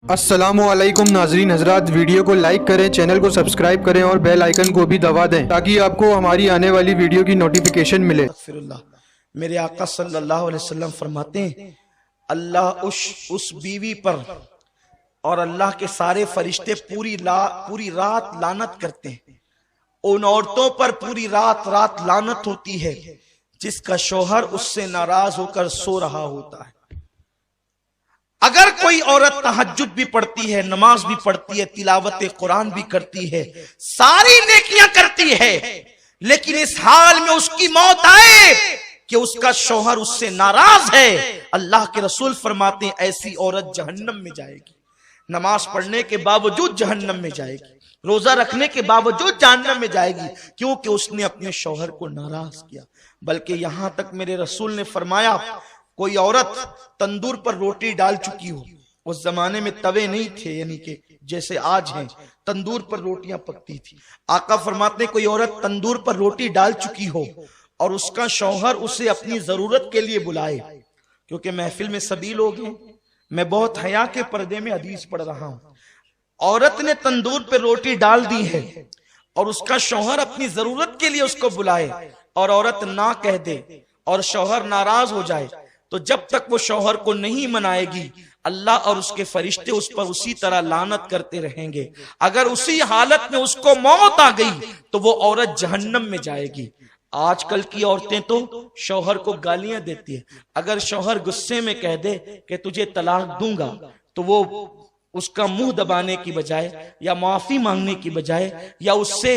अस्सलामुअलैकुम नाजरीन हजरात, वीडियो को लाइक करें, चैनल को सब्सक्राइब करें और बेल आइकन को भी दबा दें ताकि आपको हमारी आने वाली वीडियो की नोटिफिकेशन मिले। मेरे आका सल्लल्लाहु अलैहि वसल्लम फरमाते हैं, अल्लाह उस बीवी पर और अल्लाह के सारे फरिश्ते पूरी रात लानत करते हैं। उन औरतों पर पूरी रात लानत होती है जिसका शौहर उससे नाराज होकर सो रहा होता है। अगर कोई औरत तहज्जुद भी पढ़ती है, नमाज भी पढ़ती है, तिलावत कुरान भी करती है, सारी नेकियां करती है, लेकिन इस हाल में उसकी मौत आए कि उसका शौहर उससे नाराज है, अल्लाह के रसूल फरमाते हैं ऐसी औरत जहन्नम में जाएगी। नमाज पढ़ने के बावजूद जहन्नम में जाएगी, रोजा रखने के बावजूद जहन्नम में जाएगी, क्योंकि उसने अपने शौहर को नाराज किया। बल्कि यहां तक मेरे रसूल ने फरमाया, कोई औरत तंदूर पर रोटी डाल चुकी हो, उस जमाने में तवे नहीं थे, यानी कि जैसे आज हैं, तंदूर पर रोटियां पकती थी। आका फरमाते कोई औरत तंदूर पर रोटी डाल चुकी हो और उसका शौहर उसे अपनी जरूरत के लिए बुलाए, क्योंकि महफिल में सभी लोग हैं, मैं बहुत हया के पर्दे में हदीस पढ़ रहा हूं। औरत ने तंदूर पर रोटी डाल दी है और उसका शौहर अपनी जरूरत के लिए उसको बुलाए और औरत ना कह दे और शौहर नाराज हो जाए, तो जब तक वो शौहर को नहीं मनाएगी, अल्लाह और उसके फरिश्ते उस पर उसी तरह लानत करते रहेंगे। अगर उसी हालत में उसको मौत आ गई तो वो औरत जहन्नम में जाएगी। आजकल की औरतें तो शौहर को गालियां देती है। अगर शौहर गुस्से में कह दे कि तुझे तलाक दूंगा, तो वो उसका मुंह दबाने की बजाय या माफी मांगने की बजाय या उससे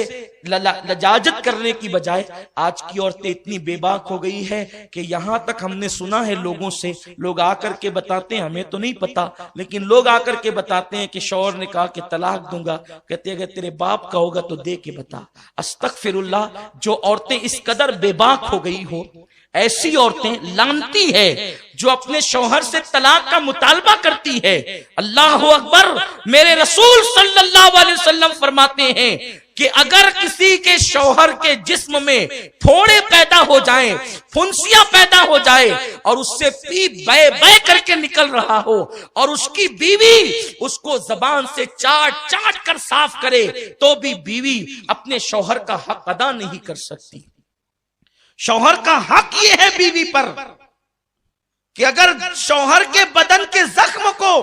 लजाजत करने की बजाय, आज की औरतें इतनी बेबाक हो गई है कि यहां तक हमने सुना है लोगों से, लोग आकर के बताते हैं, हमें तो नहीं पता, लेकिन लोग आकर के बताते हैं कि शौहर ने कहा कि तलाक दूंगा, कहते अगर तेरे बाप का होगा तो दे के बता। अस्तगफिरुल्लाह। जो औरतें इस कदर बेबाक हो गई हो, ऐसी औरतें लानती है जो अपने शौहर से तलाक का मुतालबा करती है। अल्लाह अकबर। मेरे रसूल सल्लल्लाहु अलैहि वसल्लम फरमाते हैं कि अगर किसी के शौहर के जिस्म में फोड़े पैदा हो जाएं, फुंसियां पैदा हो जाए और उससे पी बे बे करके निकल रहा हो और उसकी बीवी उसको जबान से चाट चाट कर साफ करे, तो भी बीवी अपने शौहर का हक अदा नहीं कर सकती। शौहर का हक ये है बीवी पर कि अगर शौहर के बदन के जख्म को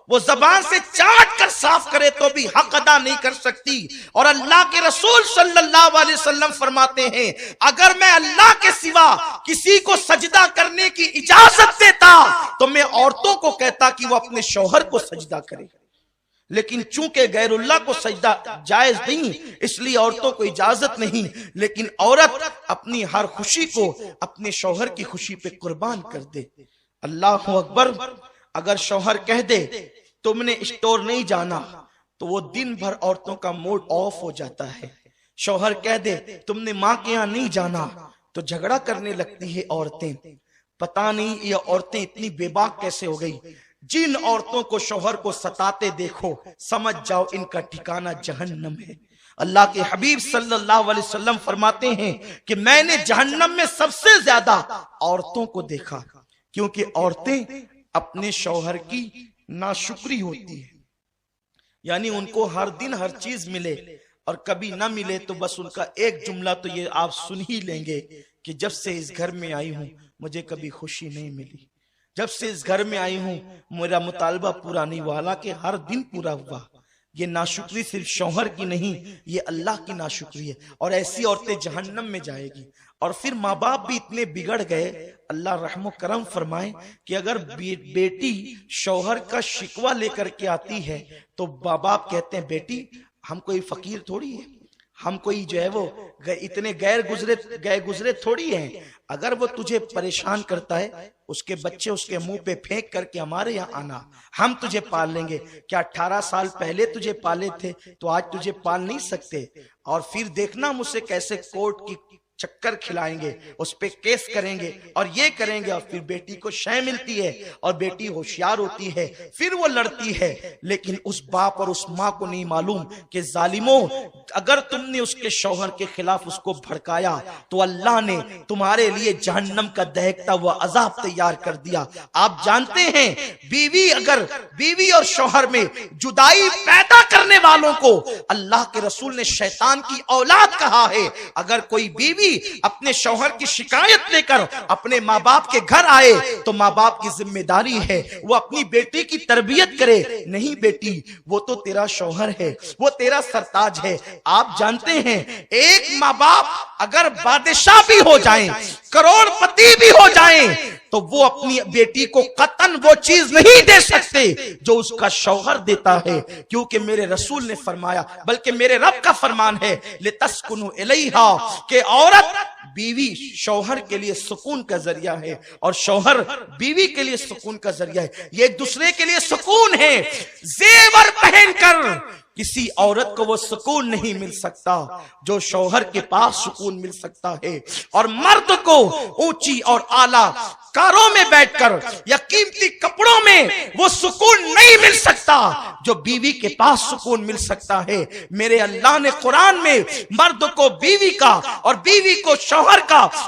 वो जबान से चाट कर साफ करे तो भी हक अदा नहीं कर सकती। और अल्लाह के रसूल सल्लल्लाहु अलैहि वसल्लम फरमाते हैं, अगर मैं अल्लाह के सिवा किसी को सजदा करने की इजाजत देता तो मैं औरतों को कहता कि वो अपने शौहर को सजदा करे, लेकिन चूंकि गैरुल्लाह को सजदा जायज नहीं, इसलिए औरतों को इजाजत नहीं। लेकिन औरत अपनी हर खुशी को अपने शौहर की खुशी पे कुर्बान कर दे। अल्लाह अकबर। अगर शौहर कह दे तुमने स्टोर नहीं जाना, तो वो दिन भर औरतों का मूड ऑफ हो जाता है। शौहर कह दे तुमने माँ के यहाँ नहीं जाना, तो झगड़ा करने लगती है औरतें। पता नहीं ये औरतें इतनी बेबाक कैसे हो गई। जिन औरतों को शौहर को सताते देखो, समझ जाओ इनका ठिकाना जहन्नम है। अल्लाह के हबीब सल्लल्लाहु अलैहि वसल्लम फरमाते हैं कि मैंने जहन्नम में सबसे ज्यादा औरतों को देखा, क्योंकि औरतें अपने शौहर की नाशुक्री होती है, यानी उनको हर दिन हर चीज मिले और कभी ना मिले तो बस उनका एक जुमला तो ये आप सुन ही लेंगे कि जब से इस घर में आई हूं मुझे कभी खुशी नहीं मिली, जब से इस घर में आई हूं मेरा मुतालबा पूरा नहीं हुआ, हालांकि हर दिन पूरा हुआ। ये नाशुक्री सिर्फ शौहर की नहीं, ये अल्लाह की नाशुक्री है। और ऐसी औरतें जहन्नम में जाएगी। और फिर माँ बाप भी इतने बिगड़ गए, अल्लाह रहमो करम फरमाए कि अगर बेटी शौहर का शिकवा लेकर के आती है तो माँ बाप कहते हैं बेटी हम कोई फकीर थोड़ी है, हम कोई जो है वो इतने गैर गुजरे थोड़ी हैं। अगर वो तुझे परेशान करता है, उसके बच्चे उसके मुंह पे फेंक करके हमारे यहाँ आना, हम तुझे पाल लेंगे। क्या 18 साल पहले तुझे पाले थे तो आज तुझे पाल नहीं सकते? और फिर देखना मुझसे कैसे कोर्ट की चक्कर खिलाएंगे, उस पे केस करेंगे और ये करेंगे, और फिर बेटी को शय मिलती है और बेटी होशियार होती है, फिर वो लड़ती है। लेकिन उस बाप और उस माँ को नहीं मालूम कि जालिमों, अगर तुमने उसके शौहर के खिलाफ उसको भड़काया तो अल्लाह ने तुम्हारे लिए जहन्नम का दहकता हुआ अजाब तैयार कर दिया। आप जानते हैं, बीवी और शौहर में जुदाई पैदा करने वालों को अल्लाह के रसूल ने शैतान की औलाद कहा है। अगर कोई बीवी अपने शौहर की शिकायत लेकर अपने माँ बाप के घर आए तो माँ बाप की जिम्मेदारी है वो अपनी बेटी की तरबियत करे। नहीं बेटी, वो तो तेरा शौहर है, वो तेरा सरताज है। आप जानते हैं, एक माँ बाप अगर बादशाह भी हो जाएं, करोड़पति भी हो जाएं, तो वो अपनी बेटी को कतन वो चीज नहीं दे सकते जो उसका शौहर देता है, क्योंकि मेरे रसूल ने फरमाया, बल्कि मेरे रब का फरमान है, लितस्कुनु इलैहा, के औरत बीवी शौहर के लिए सुकून का जरिया है और शौहर बीवी के लिए सुकून का जरिया है। ये एक दूसरे के लिए सुकून है। जेवर पहनकर किसी औरत को वो सुकून नहीं मिल सकता जो शौहर के पास सुकून मिल सकता है। और मर्द को ऊंची और आला कारों में बैठकर या कीमती कपड़ों में वो सुकून नहीं मिल सकता जो बीवी के पास सुकून मिल सकता है। मेरे अल्लाह ने कुरान में मर्द को बीवी का और बीवी को शौहर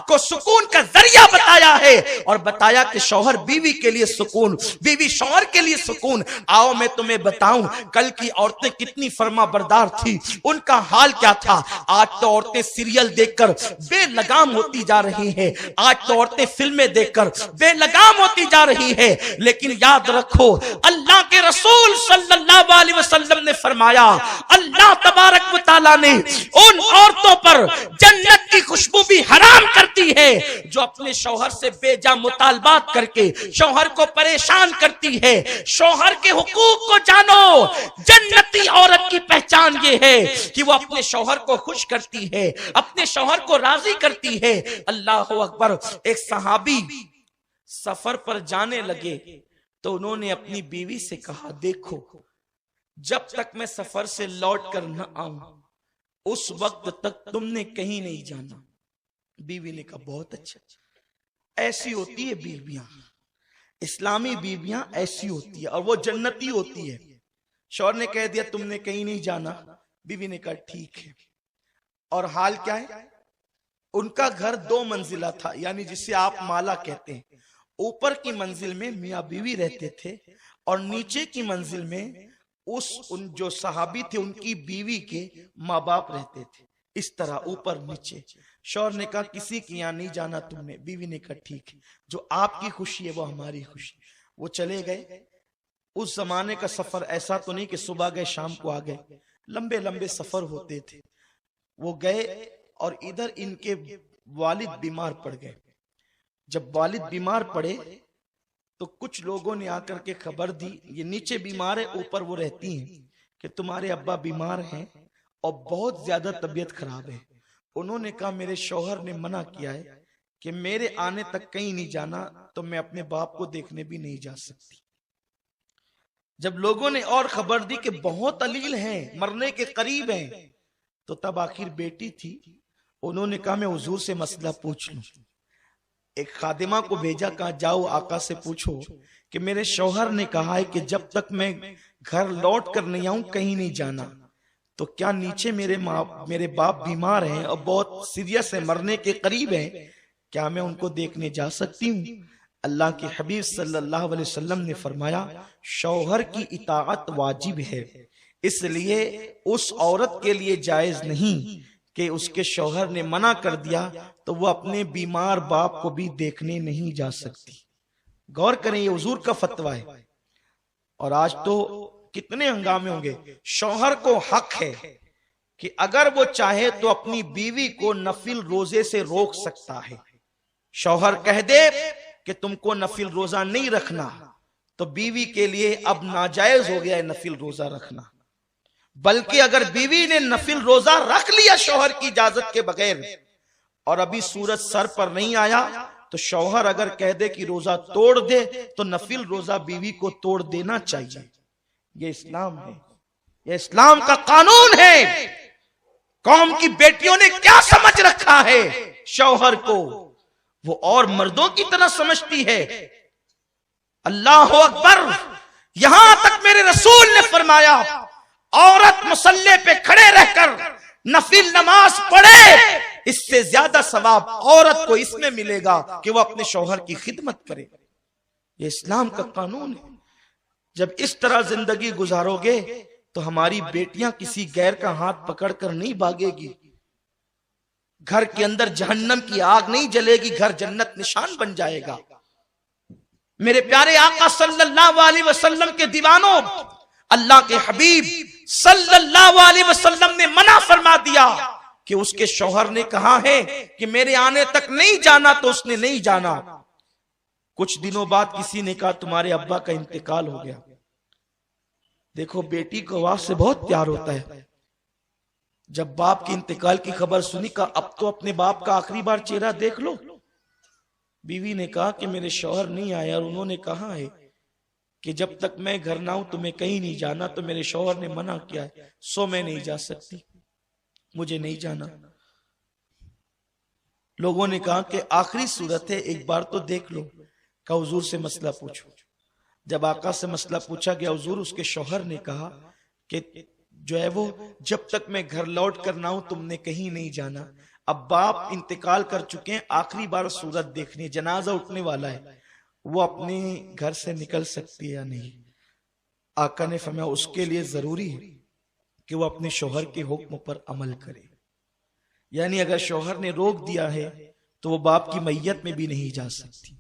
को सुकून का जरिया बताया है और बताया कि शौहर बीवी के लिए सुकून, बीवी शौहर के लिए सुकून। आओ मैं तुम्हें बताऊं, कल की औरतें कितनी फर्मा बरदार थी, उनका हाल क्या था। आज तो औरतें सीरियल देखकर बेलगाम होती जा रही हैं, आज तो औरतें फिल्में देखकर बेलगाम होती जा रही है। लेकिन याद रखो, अल्लाह के रसूल सल्लल्लाहु अलैहि वसल्लम ने फरमाया, अल्लाह तबारक व तआला ने उन औरतों पर जन्नत की खुशबू भी हराम करती है जो अपने शौहर से बेजा मुतालबात करके शौहर को परेशान करती है। शौहर के हुकूक को जानो। जन्नती औरत की पहचान ये है कि वो अपने शौहर को खुश करती है, अपने शौहर को राजी करती है। अल्लाह अकबर। एक सहाबी सफर पर जाने लगे तो उन्होंने अपनी बीवी से कहा, देखो जब तक मैं सफर से लौट कर न आऊं उस वक्त तक तुमने कहीं नहीं जाना। बीवी ने कहा, बहुत अच्छा। ऐसी होती है बीवियां, इस्लामी बीवियां ऐसी होती है और वो जन्नती होती है। शौहर ने कह दिया तुमने कहीं नहीं जाना, बीवी ने कहा ठीक है। और हाल क्या है, उनका घर 2 मंजिला था, यानी जिसे आप माला कहते हैं। ऊपर की मंजिल में मियां बीवी रहते थे और नीचे की मंजिल में उन जो सहाबी थे उनकी बीवी के माँ बाप रहते थे। इस तरह ऊपर नीचे। शौहर ने कहा किसी के यहाँ नहीं जाना तुमने। बीवी ने कहा ठीक है, जो आपकी खुशी है वो हमारी खुशी। वो चले गए। उस जमाने का सफर ऐसा तो नहीं कि सुबह गए शाम को आ गए, लंबे लंबे सफर होते थे। वो गए और इधर इनके वालिद बीमार पड़ गए। जब वालिद बीमार पड़े तो कुछ लोगों ने आकर के खबर दी, ये नीचे बीमार है, ऊपर वो रहती हैं, कि तुम्हारे अब्बा बीमार हैं और बहुत ज्यादा तबीयत खराब है। उन्होंने कहा मेरे शौहर ने मना किया है कि मेरे आने तक कहीं नहीं जाना, तो मैं अपने बाप को देखने भी नहीं जा सकती। जब लोगों ने और खबर दी कि बहुत अलील हैं, मरने के करीब हैं, तो तब आखिर बेटी थी, उन्होंने कहा मैं हुजूर से मसला पूछ लूं। एक खादिमा को भेजा, कहा जाओ आका से पूछो कि मेरे शौहर ने कहा है कि जब तक मैं घर लौट कर नहीं आऊं कहीं नहीं जाना, तो क्या नीचे मेरे बाप बीमार हैं और बहुत सीरियस है, मरने के करीब हैं, क्या मैं उनको देखने जा सकती हूँ? अल्लाह के हबीब सल्लल्लाहु अलैहि वसल्लम ने फरमाया शौहर की इताअत वाजिब है, इसलिए उस औरत के लिए जायज नहीं कि उसके शौहर ने मना कर दिया तो वो अपने बीमार बाप को भी देखने नहीं जा सकती। गौर करें, ये हुजूर का फतवा है। और आज तो कितने हंगामे होंगे। शौहर को हक है कि अगर वो चाहे तो अपनी बीवी को नफिल रोजे से रोक सकता है। शौहर कह दे कि तुमको नफिल रोजा नहीं रखना, तो बीवी के लिए अब नाजायज हो गया है नफिल रोजा रखना। बल्कि अगर बीवी ने नफिल रोजा रख लिया शौहर की इजाजत के बगैर और अभी सूरज सर पर नहीं आया, तो शौहर अगर कह दे कि रोजा तोड़ दे तो नफिल रोजा बीवी को तोड़ देना चाहिए। ये इस्लाम है, ये इस्लाम का कानून है। कौम की बेटियों ने क्या समझ रखा है शौहर को, वो और मर्दों की तरह समझती है। अल्लाह अकबर। यहां तक मेरे रसूल ने फरमाया, औरत मुसल्ले पे खड़े रहकर नफिल नमाज पढ़े, इससे ज्यादा सवाब औरत को इसमें मिलेगा कि वो अपने शौहर की खिदमत करे। ये इस्लाम का कानून है। जब इस तरह जिंदगी गुजारोगे तो हमारी बेटियां किसी गैर का हाथ पकड़कर नहीं भागेगी, घर के अंदर जहन्नम की आग नहीं जलेगी, घर जन्नत निशान बन जाएगा। मेरे प्यारे आका सल्लल्लाहु अलैहि वसल्लम के दीवानों, अल्लाह के हबीब सल्लल्लाहु अलैहि वसल्लम ने मना फरमा दिया कि उसके शौहर ने कहा है कि मेरे आने तक नहीं जाना, तो उसने नहीं जाना। कुछ दिनों बाद किसी ने कहा तुम्हारे अब्बा का इंतकाल हो गया। देखो, बेटी को आवाज से बहुत प्यार होता है। जब बाप के इंतकाल की खबर सुनी, कहा अब तो अपने बाप का आखिरी बार चेहरा देख लो। बीवी ने कहा कि मेरे शौहर नहीं आए और उन्होंने कहा है कि जब तक मैं घर ना हूं तुम्हें कहीं नहीं जाना, तो मेरे शौहर ने मना किया है, सो मैं नहीं जा सकती, मुझे नहीं जाना। लोगों ने कहा कि आखिरी सूरत है, एक बार तो देख लो। का हुजूर से मसला पूछो। जब आका से मसला पूछा गया, हुजूर उसके शौहर ने कहा कि जो है वो जब तक मैं घर लौट कर ना हूं तुमने कहीं नहीं जाना। अब बाप इंतकाल कर चुके हैं, आखिरी बार सूरत देखनी, जनाजा उठने वाला है, वो अपने घर से निकल सकती है या नहीं। आका ने फरमाया उसके लिए जरूरी है कि वो अपने शौहर के हुक्म पर अमल करे। यानी अगर शौहर ने रोक दिया है तो वो बाप की मैयत में भी नहीं जा सकती।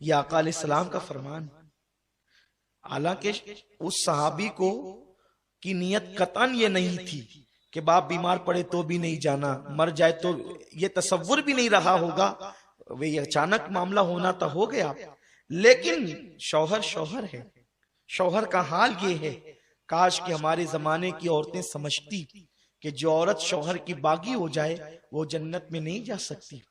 ये आका अलैहिस्सलाम का फरमान। हालांकि उस सहाबी को की नियत कतन ये नहीं थी कि बाप बीमार पड़े तो भी नहीं जाना, मर जाए तो ये तसव्वुर भी नहीं रहा होगा, वे अचानक मामला होना तो हो गया। लेकिन शौहर शौहर है। शौहर का हाल ये है, काश कि हमारे जमाने की औरतें समझती कि जो औरत शौहर की बागी हो जाए वो जन्नत में नहीं जा सकती,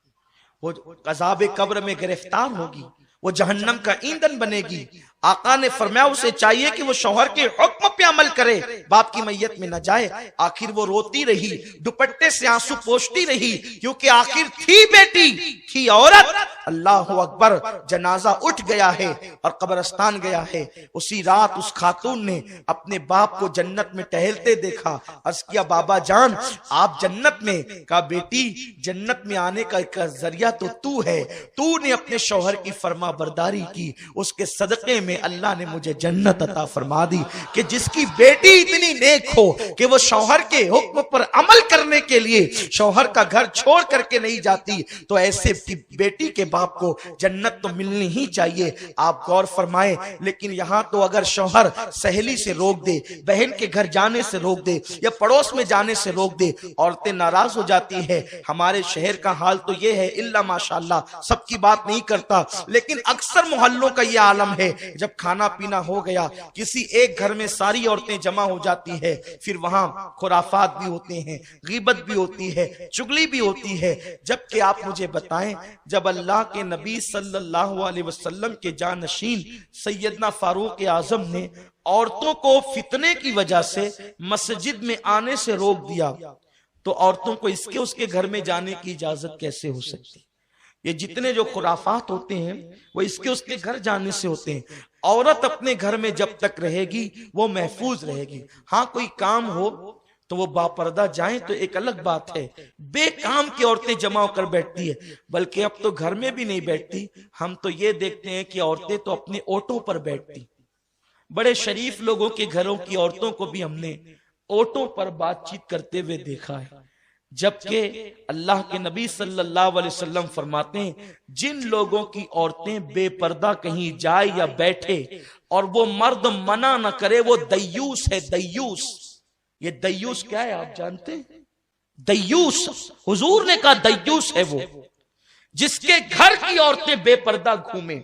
वो अज़ाब कब्र में गिरफ्तार होगी, वो जहन्नम का ईंधन बनेगी। आका ने फरमाया उसे चाहिए कि वो शौहर के हुक्म पे अमल करे, बाप की मैयत में न जाए। आखिर वो रोती रही, दुपट्टे से आंसू पोंछती रही, क्योंकि आखिर थी बेटी, थी औरत। अल्लाह अकबर। जनाजा उठ गया है और कब्रिस्तान गया है। उसी रात उस खातून ने अपने बाप को जन्नत में टहलते देखा। अर्ज किया बाबा जान आप जन्नत में? कहा बेटी जन्नत में आने का जरिया तो तू है, तूने अपने शौहर की फरमा बरदारी की, उसके सदके में अल्लाह ने मुझे जन्नत अता फरमा दी। कि जिसकी बेटी इतनी नेक हो कि वो शौहर के हुक्म पर अमल करने के लिए शौहर का घर छोड़ करके नहीं जाती, तो ऐसे बेटी के बाप को जन्नत तो मिलनी ही चाहिए। आप गौर फरमाएं। लेकिन यहां तो अगर शौहर सहेली से रोक दे, बहन के घर जाने से रोक दे या पड़ोस में जाने से रोक दे, औरतें नाराज हो जाती है। हमारे शहर का हाल तो यह है, इल्ला माशाअल्लाह, सबकी बात नहीं करता, लेकिन अक्सर मोहल्लों का यह आलम है। जब खाना पीना हो गया, किसी एक घर में सारी औरतें जमा हो जाती है, फिर वहां खुराफात भी होते हैं, गीबत भी होती है, चुगली भी होती है। जबकि आप मुझे बताएं, जब अल्लाह के नबी सल्लल्लाहु अलैहि वसल्लम के जानशीन सैयदना फारूक आजम ने औरतों को फितने की वजह से मस्जिद में आने से रोक दिया, तो औरतों को इसके उसके घर में जाने की इजाजत कैसे हो सकती? ये जितने जो खुराफात होते हैं वो इसके उसके घर जाने से होते हैं। औरत अपने घर में जब तक रहेगी वो महफूज रहेगी। हाँ कोई काम हो तो वो बापर्दा जाए तो एक अलग बात है, बेकाम की औरतें जमा होकर बैठती है, बल्कि अब तो घर में भी नहीं बैठती। हम तो ये देखते हैं कि औरतें तो अपने ओटों पर बैठती। बड़े शरीफ लोगों के घरों की औरतों को भी हमने ओटों पर बातचीत करते हुए देखा है। जबकि अल्लाह के नबी सल्लल्लाहु अलैहि वसल्लम फरमाते हैं, जिन लोगों की औरतें बेपर्दा कहीं जाए या बैठे और वो मर्द मना न करे, वो दय्यूस है। दय्यूस, ये दय्यूस क्या है आप जानते हैं? दय्यूस, हुजूर ने कहा दय्यूस है वो जिसके घर की औरतें बेपर्दा घूमे।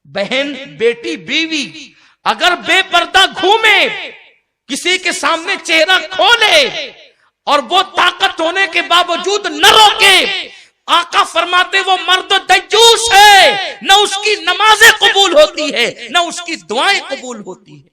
बहन, बेटी, बीवी अगर बेपर्दा घूमे, किसी के सामने चेहरा खोले और वो ताकत होने के बावजूद न रोके, आका फरमाते वो मर्द दय्यूस है। न उसकी नमाजें कबूल होती है, न उसकी दुआएं कबूल होती है।